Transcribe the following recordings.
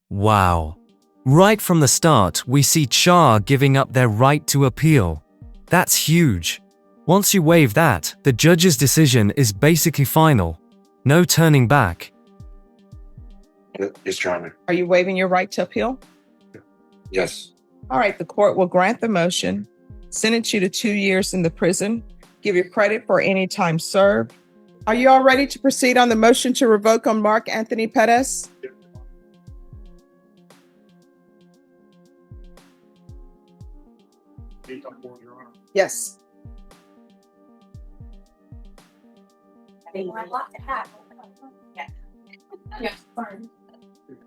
Wow. Right from the start, we see Char giving up their right to appeal. That's huge. Once you waive that, the judge's decision is basically final. No turning back. Yes, Your Honor. Are you waiving your right to appeal? Yes. All right, the court will grant the motion, sentence you to 2 years in the prison, give you credit for any time served. Are you all ready to proceed on the motion to revoke on Mark Anthony Pettis? Yes.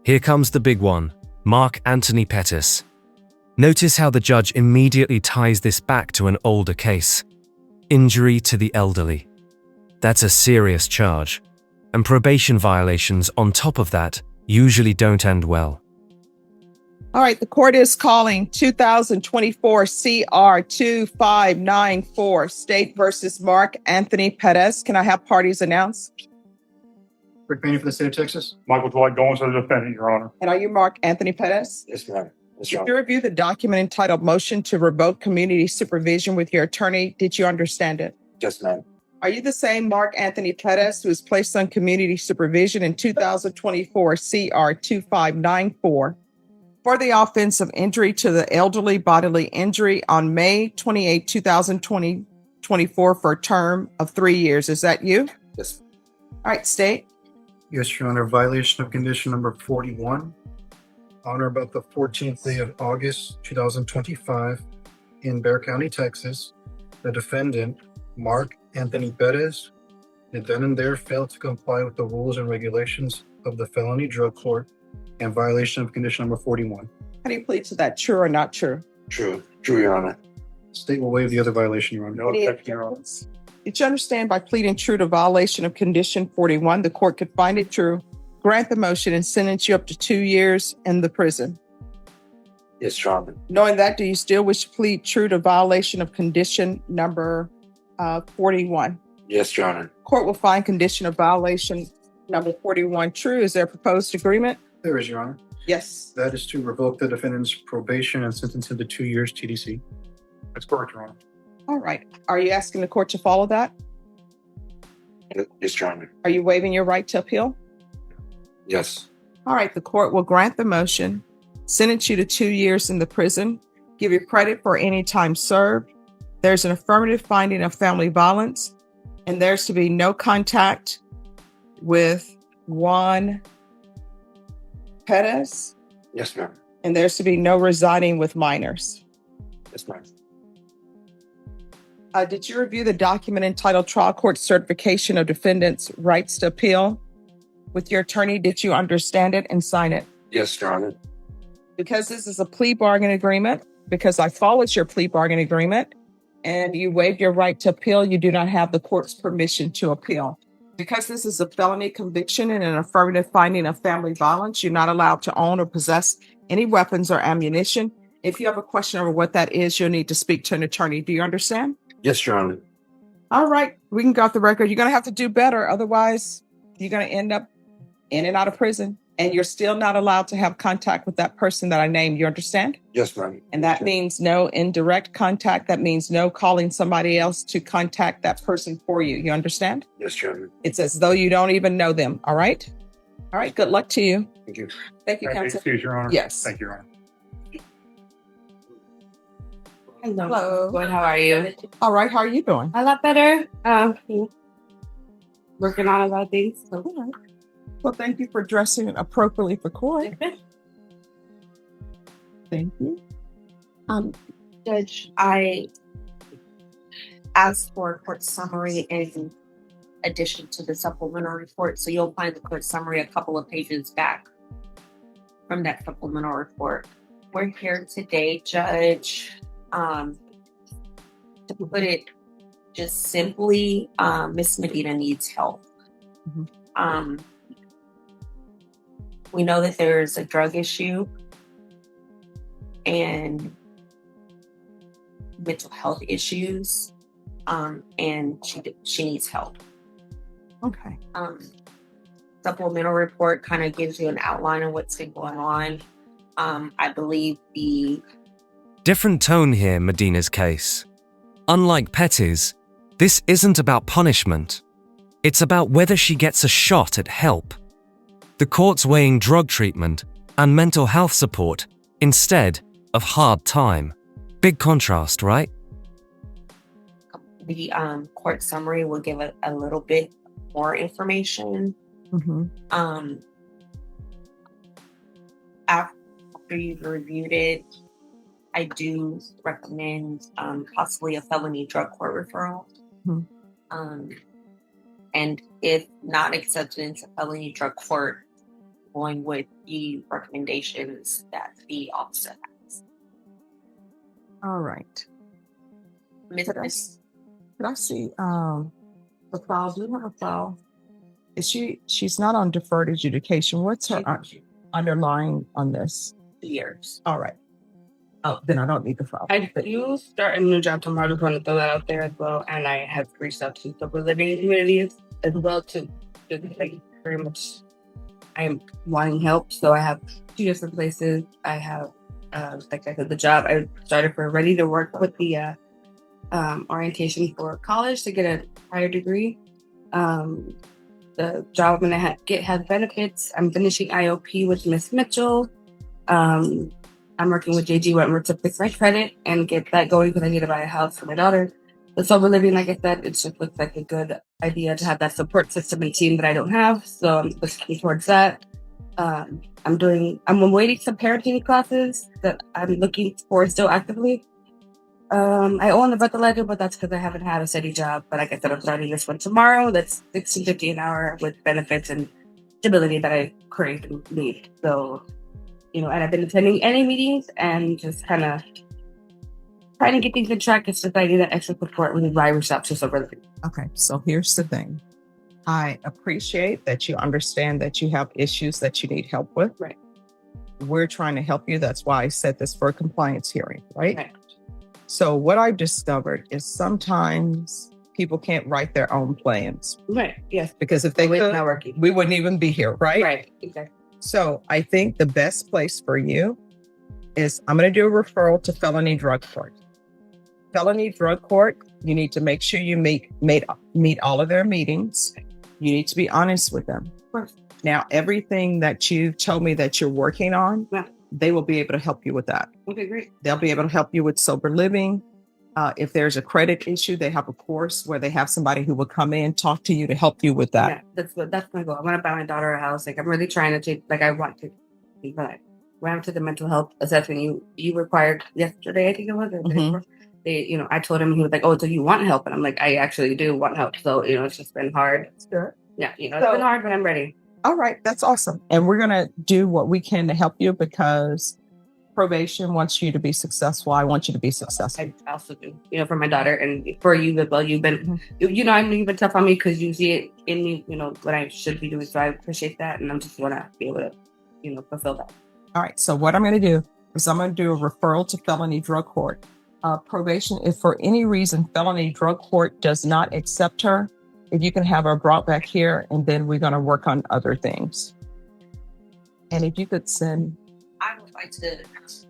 Here comes the big one, Mark Anthony Pettis. Notice how the judge immediately ties this back to an older case. Injury to the elderly. That's a serious charge. And probation violations on top of that usually don't end well. All right, the court is calling 2024 CR 2594, State versus Mark Anthony Pettis. Can I have parties announced? Rick Payne for the state of Texas. Michael Dwight Goins, the defendant, Your Honor. And are you Mark Anthony Pettis? Yes, Your Honor. Yes, Did Your you Honor. review the document entitled Motion to Revoke Community Supervision with your attorney? Did you understand it? Yes, ma'am. Are you the same Mark Anthony Pettis who was placed on community supervision in 2024 CR 2594 for the offense of injury to the elderly bodily injury on May 28, 2024 for a term of 3 years? Is that you? Yes. All right, state. Yes, Your Honor. Violation of condition number 41. On or about the 14th day of August 2025 in Bexar County, Texas, the defendant, Mark Anthony Pettis, did then and there fail to comply with the rules and regulations of the felony drug court and violation of condition number 41. How do you plead to that? True or not true? True. True, Your Honor. State will waive the other violation, Your Honor. No Any objection, Your Honor. objections? Did you understand by pleading true to violation of condition 41, the court could find it true, grant the motion, and sentence you up to 2 years in the prison? Yes, Your Honor. Knowing that, do you still wish to plead true to violation of condition number 41? Yes, Your Honor. Court will find condition of violation number 41 true. Is there a proposed agreement? There is, Your Honor. Yes. That is to revoke the defendant's probation and sentence him to 2 years TDC. That's correct, Your Honor. All right. Are you asking the court to follow that? Yes, Your Honor. Are you waiving your right to appeal? Yes. All right. The court will grant the motion, sentence you to 2 years in the prison, give you credit for any time served. There's an affirmative finding of family violence, and there's to be no contact with Juan Pettis, Yes, ma'am. and there's to be no residing with minors. Yes, ma'am. Did you review the document entitled Trial Court Certification of Defendant's Rights to Appeal with your attorney? Did you understand it and sign it? Yes, Your Honor. Because this is a plea bargain agreement, because I followed your plea bargain agreement, and you waived your right to appeal, you do not have the court's permission to appeal. Because this is a felony conviction and an affirmative finding of family violence, you're not allowed to own or possess any weapons or ammunition. If you have a question over what that is, you'll need to speak to an attorney. Do you understand? Yes, Your Honor. All right, we can go off the record. You're going to have to do better. Otherwise, you're going to end up in and out of prison, and you're still not allowed to have contact with that person that I named. You understand? Yes, ma'am. And that means no indirect contact. That means no calling somebody else to contact that person for you. You understand? Yes, Your Honor. It's as though you don't even know them. All right? All right. Good luck to you. Thank you. Thank you, Can I counsel. excuse, Your Honor? Yes. Thank you, Your Honor. Hello. Good. How are you? All right. How are you doing? A lot better. Working on a lot of things. So. Well, thank you for dressing appropriately for court. Thank you. Judge, I asked for a court summary in addition to the supplemental report. So you'll find the court summary a couple of pages back from that supplemental report. We're here today, Judge, to put it just simply, Miss Medina needs help. Mhm. We know that there's a drug issue and mental health issues, and she needs help. Okay. supplemental report kind of gives you an outline of what's been going on. I believe the Different tone here, Medina's case. Unlike Pettis, this isn't about punishment. It's about whether she gets a shot at help. The court's weighing drug treatment and mental health support instead of hard time. Big contrast, right? court summary will give a little bit more information. After you've reviewed it, I do recommend possibly a felony drug court referral. And if not accepted into felony drug court, going with the recommendations that the officer has. All right. Miss, Could I see the file? Do you have a file? Is she's not on deferred adjudication. What's her underlying on this? years. All right. Oh, then I don't need the file. I do start a new job tomorrow. I just want to throw that out there as well. And I have reached out to sober living communities as well to just like very much. I am wanting help, so I have 2 different places. I have, like I said, the job I started for ready to work with the orientation for college to get a higher degree. The job I'm gonna get has benefits. I'm finishing IOP with Miss Mitchell. I'm working with JG Wentworth to fix my credit and get that going because I need to buy a house for my daughter. The sober living, like I said, it just looks like a good idea to have that support system and team that I don't have. So I'm looking towards that. I'm awaiting some parenting classes that I'm looking for still actively. I own the breathalyzer, but that's because I haven't had a steady job. But like I said, I'm starting this one tomorrow. That's $16.50 an hour with benefits and stability that I currently need. So, and I've been attending any meetings and just kind of trying to get things in track. It's just I need that extra support when I reach out to sober living. Okay, so here's the thing. I appreciate that you understand that you have issues that you need help with. Right. We're trying to help you. That's why I set this for a compliance hearing, right? Right. So what I've discovered is sometimes people can't write their own plans. Right. Yes. Because if they It's could, not working. we wouldn't even be here, right? Right. Exactly. So I think the best place for you is I'm going to do a referral to felony drug court. Felony drug court, you need to make sure you meet all of their meetings. You need to be honest with them. Of course. Now, everything that you told me that you're working on, Yeah. they will be able to help you with that. Okay, great. They'll be able to help you with sober living. If there's a credit issue, they have a course where they have somebody who will come in, talk to you to help you with that. Yeah, that's my goal. I want to buy my daughter a house. Like I'm really trying to take. Like I want to. But when I went to the mental health assessment you required yesterday, I think it was. Or the day before, they, I told him, he was like, "Oh, so you want help?" And I'm like, "I actually do want help." So it's just been hard. Sure. Yeah, it's been hard, but I'm ready. All right, that's awesome. And we're going to do what we can to help you because probation wants you to be successful. I want you to be successful. I also do, for my daughter and for you as well. You've been, I mean, you've been tough on me because you see it in me, what I should be doing. So I appreciate that. And I'm just want to be able to, fulfill that. All right. So what I'm going to do is I'm going to do a referral to felony drug court. Probation, if for any reason felony drug court does not accept her, if you can have her brought back here, and then we're going to work on other things. And if you could send... I would like to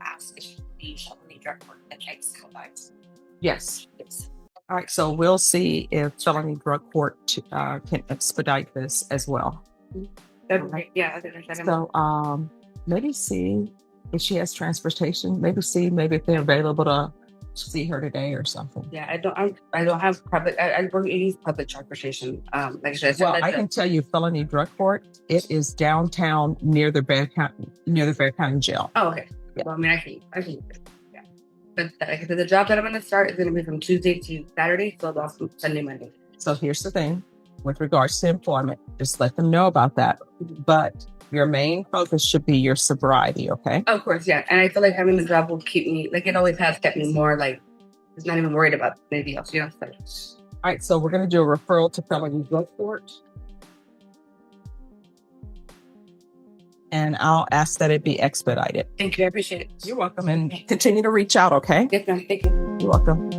ask if the felony drug court expedites. Yes. All right. So we'll see if felony drug court can expedite this as well. Right. Yeah. So maybe see if she has transportation. Maybe if they're available to see her today or something. Yeah. I don't have public. I use public transportation. Like I said, well, I can tell you, felony drug court. It is downtown near the Bexar County Jail. Oh, okay. Yeah. Well, I mean, I can. Yeah. But like I said, the job that I'm going to start is going to be from Tuesday to Saturday, so off Sunday, Monday. So here's the thing, with regards to employment, just let them know about that. But your main focus should be your sobriety, okay? Of course, yeah. And I feel like having the job will keep me, like it always has kept me more like, just not even worried about anything else, So. All right, so we're going to do a referral to felony drug court. And I'll ask that it be expedited. Thank you. I appreciate it. You're welcome. And continue to reach out, okay? Yes, ma'am. Thank you. You're welcome.